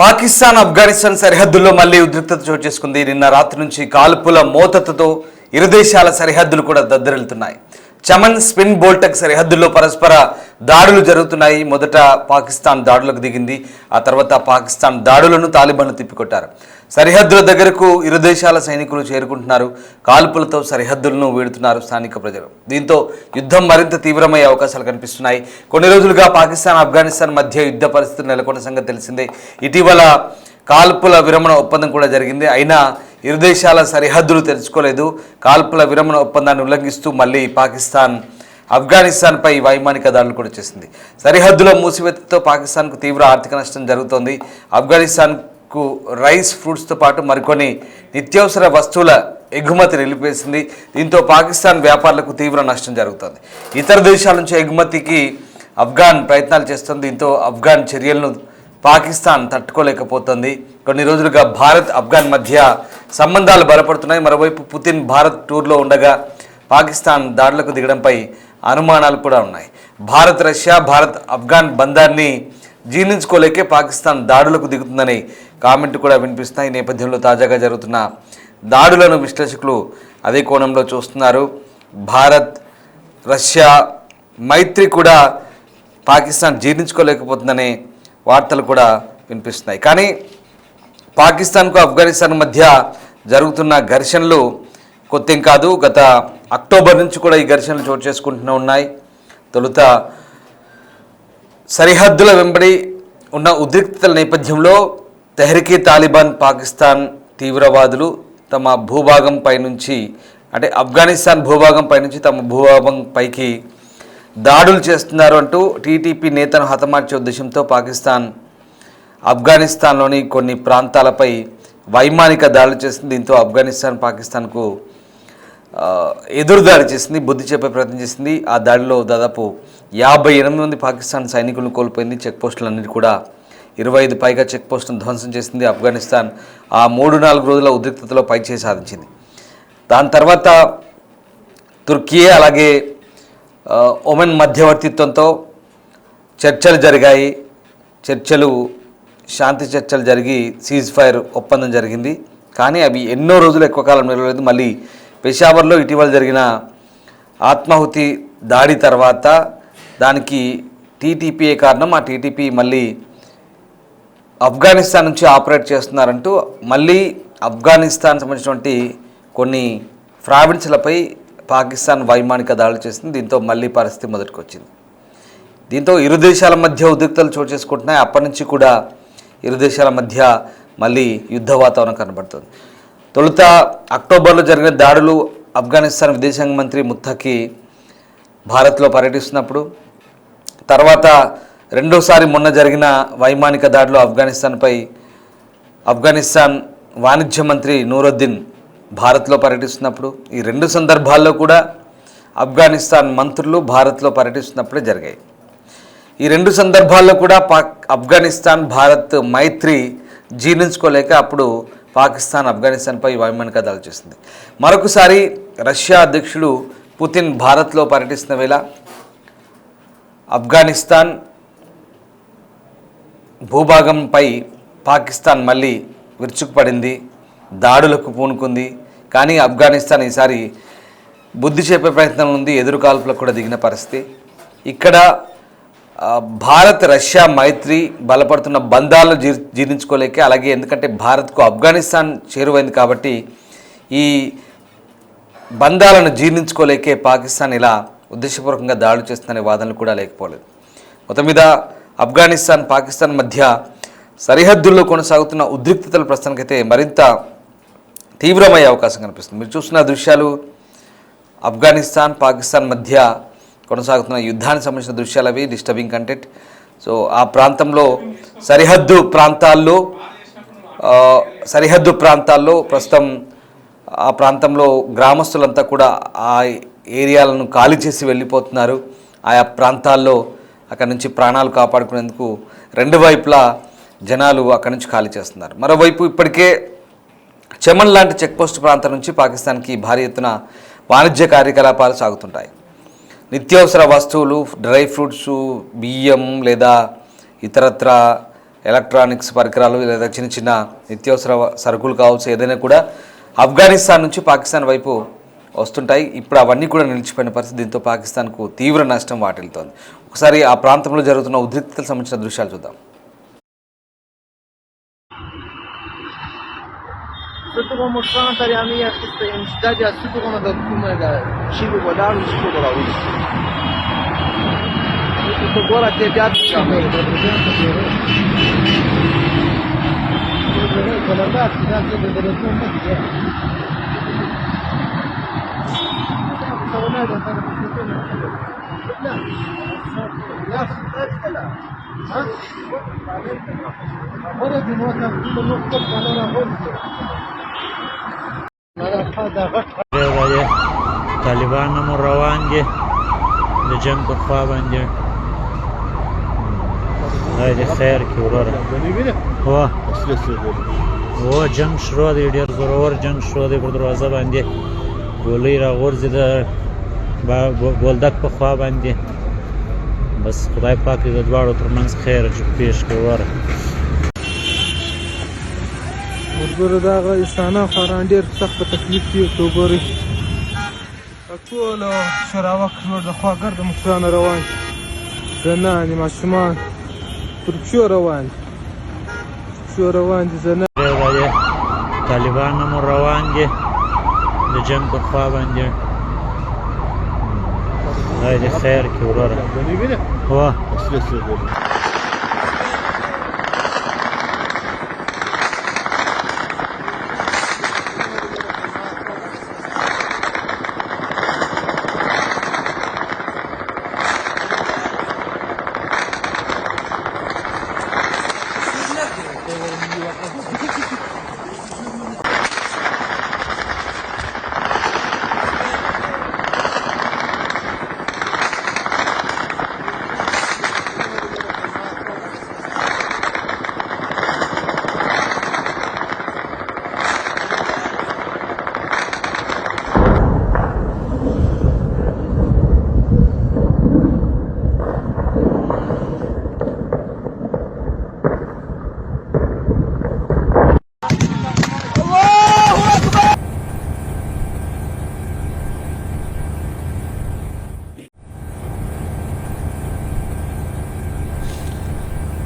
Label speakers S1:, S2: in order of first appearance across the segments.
S1: పాకిస్తాన్ ఆఫ్ఘనిస్తాన్ సరిహద్దుల్లో మళ్లీ ఉద్రిక్తత చోటు చేసుకుంది. నిన్న రాత్రి నుంచి కాల్పుల మోతతో ఇరు దేశాల సరిహద్దులు కూడా దద్దరిల్లుతున్నాయి. చమన్ స్పిన్ బోల్టక్ సరిహద్దుల్లో పరస్పర దాడులు జరుగుతున్నాయి. మొదట పాకిస్తాన్ దాడులకు దిగింది. ఆ తర్వాత పాకిస్తాన్ దాడులను తాలిబాన్లు తిప్పికొట్టారు. సరిహద్దుల దగ్గరకు ఇరు దేశాల సైనికులు చేరుకుంటున్నారు. కాల్పులతో సరిహద్దులను వీడుతున్నారు స్థానిక ప్రజలు. దీంతో యుద్ధం మరింత తీవ్రమయ్యే అవకాశాలు కనిపిస్తున్నాయి. కొన్ని రోజులుగా పాకిస్తాన్ ఆఫ్ఘనిస్తాన్ మధ్య యుద్ధ పరిస్థితులు నెలకొన్న సంగతి తెలిసిందే. ఇటీవల కాల్పుల విరమణ ఒప్పందం కూడా జరిగింది. అయినా ఇరు దేశాల సరిహద్దులు తెరుచుకోలేదు. కాల్పుల విరమణ ఒప్పందాన్ని ఉల్లంఘిస్తూ మళ్ళీ పాకిస్తాన్ ఆఫ్ఘనిస్తాన్పై వైమానిక దాడులు కూడా చేసింది. సరిహద్దుల మూసివేతతో పాకిస్తాన్కు తీవ్ర ఆర్థిక నష్టం జరుగుతోంది. ఆఫ్ఘనిస్తాన్కు రైస్, ఫ్రూట్స్తో పాటు మరికొన్ని నిత్యావసర వస్తువుల ఎగుమతి నిలిపేసింది. దీంతో పాకిస్తాన్ వ్యాపారులకు తీవ్ర నష్టం జరుగుతోంది. ఇతర దేశాల నుంచి ఎగుమతికి ఆఫ్ఘాన్ ప్రయత్నాలు చేస్తుంది. దీంతో ఆఫ్ఘాన్ చర్యలను పాకిస్తాన్ తట్టుకోలేకపోతుంది. కొన్ని రోజులుగా భారత్ ఆఫ్ఘాన్ మధ్య సంబంధాలు బలపడుతున్నాయి. మరోవైపు పుతిన్ భారత్ టూర్లో ఉండగా పాకిస్తాన్ దాడులకు దిగడంపై అనుమానాలు కూడా ఉన్నాయి. భారత్ రష్యా, భారత్ ఆఫ్ఘాన్ బంధాన్ని జీర్ణించుకోలేకే పాకిస్తాన్ దాడులకు దిగుతుందని కామెంట్ కూడా వినిపిస్తున్నాయి. ఈ నేపథ్యంలో తాజాగా జరుగుతున్న దాడులను విశ్లేషకులు అదే కోణంలో చూస్తున్నారు. భారత్ రష్యా మైత్రి కూడా పాకిస్తాన్ జీర్ణించుకోలేకపోతుందనే వార్తలు కూడా వినిపిస్తున్నాయి. కానీ పాకిస్తాన్కు ఆఫ్ఘనిస్తాన్ మధ్య జరుగుతున్న ఘర్షణలు కొత్తేం కాదు. గత అక్టోబర్ నుంచి కూడా ఈ ఘర్షణలు చోటు చేసుకుంటూనే ఉన్నాయి. తొలుత సరిహద్దుల వెంబడి ఉన్న ఉద్రిక్తతల నేపథ్యంలో తెహ్రీకే తాలిబాన్ పాకిస్తాన్ తీవ్రవాదులు తమ భూభాగం పైనుంచి అంటే ఆఫ్ఘనిస్తాన్ భూభాగం పైనుంచి తమ భూభాగం పైకి దాడులు చేస్తున్నారు అంటూ టీటీపీ నేతను హతమార్చే ఉద్దేశంతో పాకిస్తాన్ ఆఫ్ఘనిస్తాన్లోని కొన్ని ప్రాంతాలపై వైమానిక దాడులు చేసింది. దీంతో ఆఫ్ఘనిస్తాన్ పాకిస్తాన్కు ఎదురుదాడి చేసింది, బుద్ధి చెప్పే ప్రయత్నం చేసింది. ఆ దాడిలో దాదాపు 58 మంది పాకిస్తాన్ సైనికులను కోల్పోయింది. చెక్ పోస్టులన్నిటి కూడా 25 పైగా చెక్ పోస్టులను ధ్వంసం చేసింది. ఆఫ్ఘనిస్తాన్ ఆ 3-4 రోజుల ఉద్రిక్తతలో పైచేయి సాధించింది. దాని తర్వాత తుర్కీ అలాగే ఒమన్ మధ్యవర్తిత్వంతో చర్చలు జరిగాయి. శాంతి చర్చలు జరిగి సీజ్ ఫైర్ ఒప్పందం జరిగింది. కానీ అవి ఎన్నో రోజులు ఎక్కువ కాలం నిలవలేదు. మళ్ళీ పెషావర్లో ఇటీవల జరిగిన ఆత్మాహుతి దాడి తర్వాత దానికి టీటీపీఏ కారణం. ఆ టీటీపీ మళ్ళీ ఆఫ్ఘనిస్తాన్ నుంచి ఆపరేట్ చేస్తున్నారంటూ మళ్ళీ ఆఫ్ఘనిస్తాన్ సంబంధించినటువంటి కొన్ని ప్రావిన్స్లపై పాకిస్తాన్ వైమానిక దాడులు చేసింది. దీంతో మళ్ళీ పరిస్థితి మొదటికి వచ్చింది. దీంతో ఇరు దేశాల మధ్య ఉద్రిక్తలు చోటు చేసుకుంటున్నాయి. అప్పటి నుంచి కూడా ఇరు దేశాల మధ్య మళ్ళీ యుద్ధ వాతావరణం కనబడుతుంది. తొలుత అక్టోబర్లో జరిగిన దాడులు ఆఫ్ఘనిస్తాన్ విదేశాంగ మంత్రి ముత్తకి భారత్లో పర్యటిస్తున్నప్పుడు, తర్వాత రెండోసారి మొన్న జరిగిన వైమానిక దాడులు ఆఫ్ఘనిస్తాన్ వాణిజ్య మంత్రి నూరుద్దీన్ భారత్లో పర్యటిస్తున్నప్పుడు, ఈ రెండు సందర్భాల్లో కూడా ఆఫ్ఘనిస్తాన్ మంత్రులు భారత్లో పర్యటిస్తున్నప్పుడే జరిగాయి. ఈ రెండు సందర్భాల్లో కూడా ఆఫ్ఘనిస్తాన్ భారత్ మైత్రి జీర్ణించుకోలేక అప్పుడు పాకిస్తాన్ ఆఫ్ఘనిస్తాన్పై వైమానిక దాడులు చేసింది. మరొకసారి రష్యా అధ్యక్షుడు పుతిన్ భారత్లో పర్యటిస్తున్న వేళ ఆఫ్ఘనిస్తాన్ భూభాగంపై పాకిస్తాన్ మళ్ళీ విరుచుకుపడింది, దాడులకు పూనుకుంది. కానీ ఆఫ్ఘనిస్తాన్ ఈసారి బుద్ధి చెప్పే ప్రయత్నం ఉంది, ఎదురు కాల్పులకు కూడా దిగిన పరిస్థితి. ఇక్కడ భారత్ రష్యా మైత్రి బలపడుతున్న బంధాలను జీర్ణించుకోలేక, అలాగే ఎందుకంటే భారత్కు ఆఫ్ఘనిస్తాన్ చేరువైంది కాబట్టి ఈ బంధాలను జీర్ణించుకోలేకే పాకిస్తాన్ ఇలా ఉద్దేశపూర్వకంగా దాడులు చేస్తుందనే వాదనలు కూడా లేకపోలేదు. మొత్తం మీద ఆఫ్ఘనిస్తాన్ పాకిస్తాన్ మధ్య సరిహద్దుల్లో కొనసాగుతున్న ఉద్రిక్తతలు ప్రస్తుతానికైతే మరింత తీవ్రమయ్యే అవకాశం కనిపిస్తుంది. మీరు చూస్తున్న దృశ్యాలు ఆఫ్ఘనిస్తాన్ పాకిస్తాన్ మధ్య కొనసాగుతున్న యుద్ధానికి సంబంధించిన దృశ్యాలు. అవి డిస్టర్బింగ్ కంటెంట్. సో ఆ ప్రాంతంలో సరిహద్దు ప్రాంతాల్లో ప్రస్తుతం ఆ ప్రాంతంలో గ్రామస్తులంతా కూడా ఆ ఏరియాలను ఖాళీ చేసి వెళ్ళిపోతున్నారు. ఆయా ప్రాంతాల్లో అక్కడి నుంచి ప్రాణాలు కాపాడుకునేందుకు రెండు వైపులా జనాలు అక్కడి నుంచి ఖాళీ చేస్తున్నారు. మరోవైపు ఇప్పటికే చమన్ లాంటి చెక్పోస్ట్ ప్రాంతం నుంచి పాకిస్తాన్కి భారీ ఎత్తున వాణిజ్య కార్యకలాపాలు సాగుతుంటాయి. నిత్యావసర వస్తువులు, డ్రై ఫ్రూట్స్, బియ్యం లేదా ఇతరత్ర ఎలక్ట్రానిక్స్ పరికరాలు లేదా చిన్న చిన్న నిత్యావసర సరుకులు కావచ్చు, ఏదైనా కూడా ఆఫ్ఘనిస్తాన్ నుంచి పాకిస్తాన్ వైపు వస్తుంటాయి. ఇప్పుడు అవన్నీ కూడా నిలిచిపోయిన పరిస్థితి. దీంతో పాకిస్తాన్కు తీవ్ర నష్టం వాటిల్తోంది. ఒకసారి ఆ ప్రాంతంలో జరుగుతున్న ఉద్రిక్తతలకు సంబంధించిన దృశ్యాలు చూద్దాం.
S2: طالبان هم روان دي د جنگ په خوا باندې خدای دې خیر کړي وروره. هو جنگ شروع دی، ډېر زورور جنگ شروع دی. پر دروازه باندې ګولۍ راغورځي د بولدک په خوا باندې. بس خدای پاک دې د دواړو ترمنځ خیر پېښ کړي وروره.
S3: ورګورو دغه انسانان خوران ډېر سخت په تکلیف کې ورته وګورئ. ټولو شراوک لور د خوا ګرده مشران روان دي، زنانې ماشومان پر پښو روان دي زنانې.
S2: طالبان هم روان دي د جنگ په خوا باندې خدای دې خیر کړي وروره.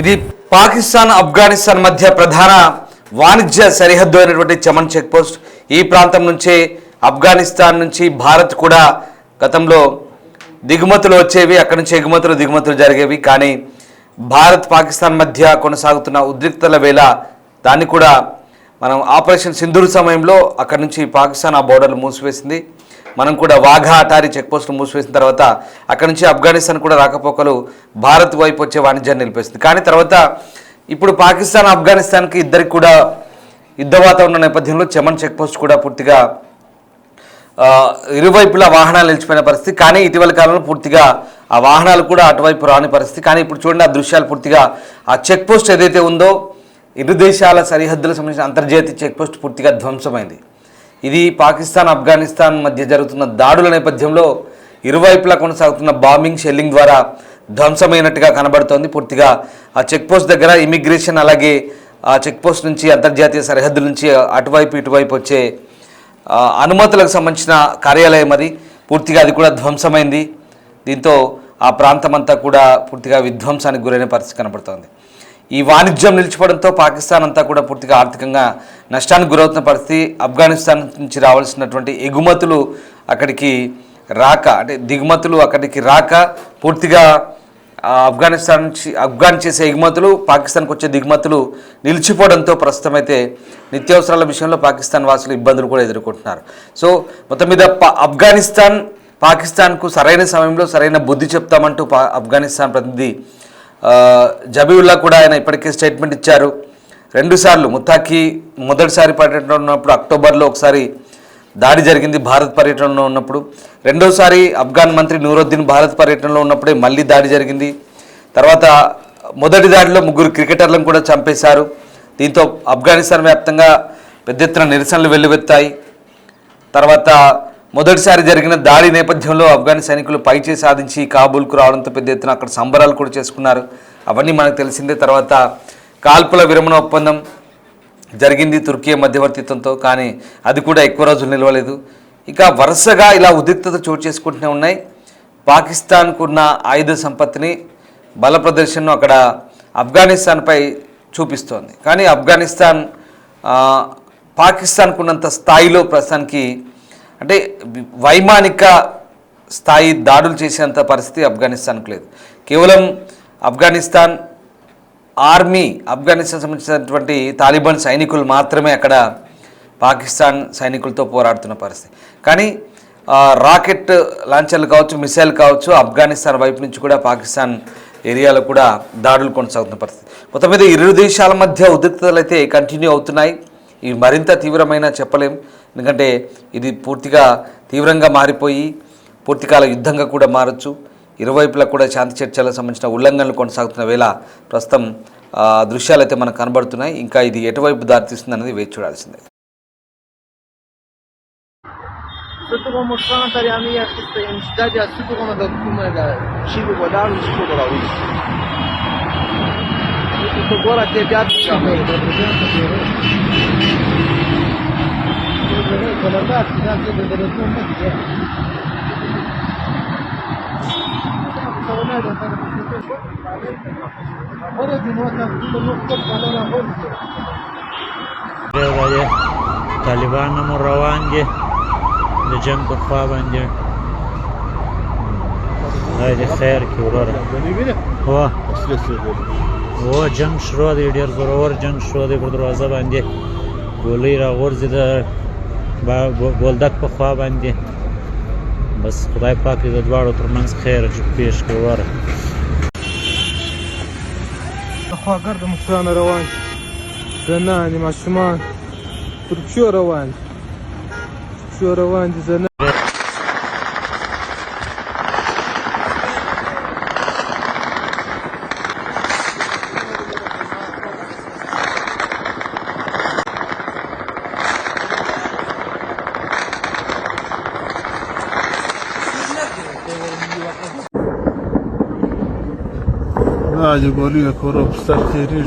S1: ఇది పాకిస్తాన్ ఆఫ్ఘనిస్తాన్ మధ్య ప్రధాన వాణిజ్య సరిహద్దు అయినటువంటి చమన్ చెక్ పోస్ట్. ఈ ప్రాంతం నుంచే ఆఫ్ఘనిస్తాన్ నుంచి భారత్ కూడా గతంలో దిగుమతులు వచ్చేవి, అక్కడి నుంచి దిగుమతులు జరిగేవి. కానీ భారత్ పాకిస్తాన్ మధ్య కొనసాగుతున్న ఉద్రిక్తల వేళ దాన్ని కూడా మనం ఆపరేషన్ సింధూర్ సమయంలో అక్కడి నుంచి పాకిస్తాన్ ఆ బోర్డర్లు మూసివేసింది. మనం కూడా వాఘా అటారీ చెక్ పోస్టులు మూసివేసిన తర్వాత అక్కడి నుంచి ఆఫ్ఘనిస్తాన్ కూడా రాకపోకలు భారత్ వైపు వచ్చే వాణిజ్యాన్ని నిలిపేసింది. కానీ తర్వాత ఇప్పుడు పాకిస్తాన్ ఆఫ్ఘనిస్తాన్కి ఇద్దరికి కూడా యుద్ధ వాతావరణ నేపథ్యంలో చమన్ చెక్ పోస్ట్ కూడా పూర్తిగా ఇరువైపులా వాహనాలు నిలిచిపోయిన పరిస్థితి. కానీ ఇటీవల కాలంలో పూర్తిగా ఆ వాహనాలు కూడా అటువైపు రాని పరిస్థితి. కానీ ఇప్పుడు చూడండి, ఆ దృశ్యాలు పూర్తిగా ఆ చెక్ పోస్ట్ ఏదైతే ఉందో ఇరు దేశాల సరిహద్దులకు సంబంధించిన అంతర్జాతీయ చెక్ పోస్ట్ పూర్తిగా ధ్వంసమైంది. ఇది పాకిస్తాన్ ఆఫ్ఘనిస్తాన్ మధ్య జరుగుతున్న దాడుల నేపథ్యంలో ఇరువైపులా కొనసాగుతున్న బాంబింగ్ షెల్లింగ్ ద్వారా ధ్వంసమైనట్టుగా కనబడుతోంది. పూర్తిగా ఆ చెక్ పోస్ట్ దగ్గర ఇమిగ్రేషన్, అలాగే ఆ చెక్ పోస్ట్ నుంచి అంతర్జాతీయ సరిహద్దుల నుంచి అటువైపు ఇటువైపు వచ్చే అనుమతులకు సంబంధించిన కార్యాలయం అది పూర్తిగా అది కూడా ధ్వంసమైంది. దీంతో ఆ ప్రాంతం అంతా కూడా పూర్తిగా విధ్వంసానికి గురైన పరిస్థితి కనబడుతోంది. ఈ వాణిజ్యం నిలిచిపోవడంతో పాకిస్తాన్ అంతా కూడా పూర్తిగా ఆర్థికంగా నష్టానికి గురవుతున్న పరిస్థితి. ఆఫ్ఘనిస్తాన్ నుంచి రావాల్సినటువంటి ఎగుమతులు అక్కడికి రాక, అంటే దిగుమతులు అక్కడికి రాక పూర్తిగా ఆఫ్ఘనిస్తాన్ నుంచి చేసే ఎగుమతులు, పాకిస్తాన్కి వచ్చే దిగుమతులు నిలిచిపోవడంతో ప్రస్తుతం అయితే నిత్యావసరాల విషయంలో పాకిస్తాన్ వాసులు ఇబ్బందులు కూడా ఎదుర్కొంటున్నారు. సో మొత్తం మీద పాకిస్తాన్కు సరైన సమయంలో సరైన బుద్ధి చెప్తామంటూ ఆఫ్ఘనిస్తాన్ ప్రతినిధి జబీవుల్లా కూడా ఆయన ఇప్పటికే స్టేట్మెంట్ ఇచ్చారు. 2 సార్లు ముత్తాకి మొదటిసారి పర్యటనలో ఉన్నప్పుడు అక్టోబర్లో ఒకసారి దాడి జరిగింది భారత్ పర్యటనలో ఉన్నప్పుడు, రెండోసారి ఆఫ్ఘన్ మంత్రి నూరుద్దీన్ భారత్ పర్యటనలో ఉన్నప్పుడే మళ్ళీ దాడి జరిగింది. తర్వాత మొదటి దాడిలో 3 క్రికెటర్లను కూడా చంపేశారు. దీంతో ఆఫ్ఘనిస్తాన్ వ్యాప్తంగా పెద్ద ఎత్తున నిరసనలు వెల్లువెత్తాయి. తర్వాత మొదటిసారి జరిగిన దాడి నేపథ్యంలో ఆఫ్ఘన్ సైనికులు పైచే సాధించి కాబూల్కు రావడంతో పెద్ద ఎత్తున అక్కడ సంబరాలు కూడా చేసుకున్నారు. అవన్నీ మనకు తెలిసిందే. తర్వాత కాల్పుల విరమణ ఒప్పందం జరిగింది తుర్కీ మధ్యవర్తిత్వంతో, కానీ అది కూడా ఎక్కువ రోజులు నిలవలేదు. ఇక వరుసగా ఇలా ఉద్రిక్తత చోటు చేసుకుంటూనే ఉన్నాయి. పాకిస్తాన్కు ఉన్న ఆయుధ సంపత్తిని బల ప్రదర్శనను అక్కడ ఆఫ్ఘనిస్తాన్పై చూపిస్తోంది. కానీ ఆఫ్ఘనిస్తాన్ పాకిస్తాన్కు ఉన్నంత స్థాయిలో ప్రస్తుతానికి అంటే వైమానిక స్థాయి దాడులు చేసేంత పరిస్థితి ఆఫ్ఘనిస్తాన్కు లేదు. కేవలం ఆఫ్ఘనిస్తాన్ ఆర్మీ, ఆఫ్ఘనిస్తాన్ సంబంధించినటువంటి తాలిబాన్ సైనికులు మాత్రమే అక్కడ పాకిస్తాన్ సైనికులతో పోరాడుతున్న పరిస్థితి. కానీ రాకెట్ లాంచర్లు కావచ్చు, మిసైల్ కావచ్చు, ఆఫ్ఘనిస్తాన్ వైపు నుంచి కూడా పాకిస్తాన్ ఏరియాలో కూడా దాడులు కొనసాగుతున్న పరిస్థితి. మొత్తం మీద ఇరు దేశాల మధ్య ఉద్రిక్తతలు అయితే కంటిన్యూ అవుతున్నాయి. ఇవి మరింత తీవ్రమైన చెప్పలేం, ఎందుకంటే ఇది పూర్తిగా తీవ్రంగా మారిపోయి పూర్తికాల యుద్ధంగా కూడా మారచ్చు. ఇరువైపులా కూడా శాంతి చర్చలకు సంబంధించిన ఉల్లంఘనలు కొనసాగుతున్న వేళ ప్రస్తుతం దృశ్యాలు అయితే మనకు కనబడుతున్నాయి. ఇంకా ఇది ఎటువైపు దారితీస్తుంది అనేది వేచి చూడాల్సిందే.
S3: Sutto mostrano tari amiga che stai in città sutto come da come da cibo guardare il cibo da lui. Tutto ora che piace ciamo. Con la parte da dove deve tornare. Ora di nuovo tutto molto allora
S2: وایي طالبان هم روان دي د جنگ په خوا باندې. خدای دې خیر کړي وروره. هو جنگ شروع دی، ډېر زورور جنگ شروع دی. پر دروازه باندې ګولۍ راغورځي د بولدک په خوا باندې. بس خدای پاک دې د دواړو ترمنځ خیر پېښ کړي وروره.
S3: خواګرد مشران روان دي، زنان ماشومان پر پښو روان دي، پښو روان دي زنان.
S4: Hadi golüyle korup start yeri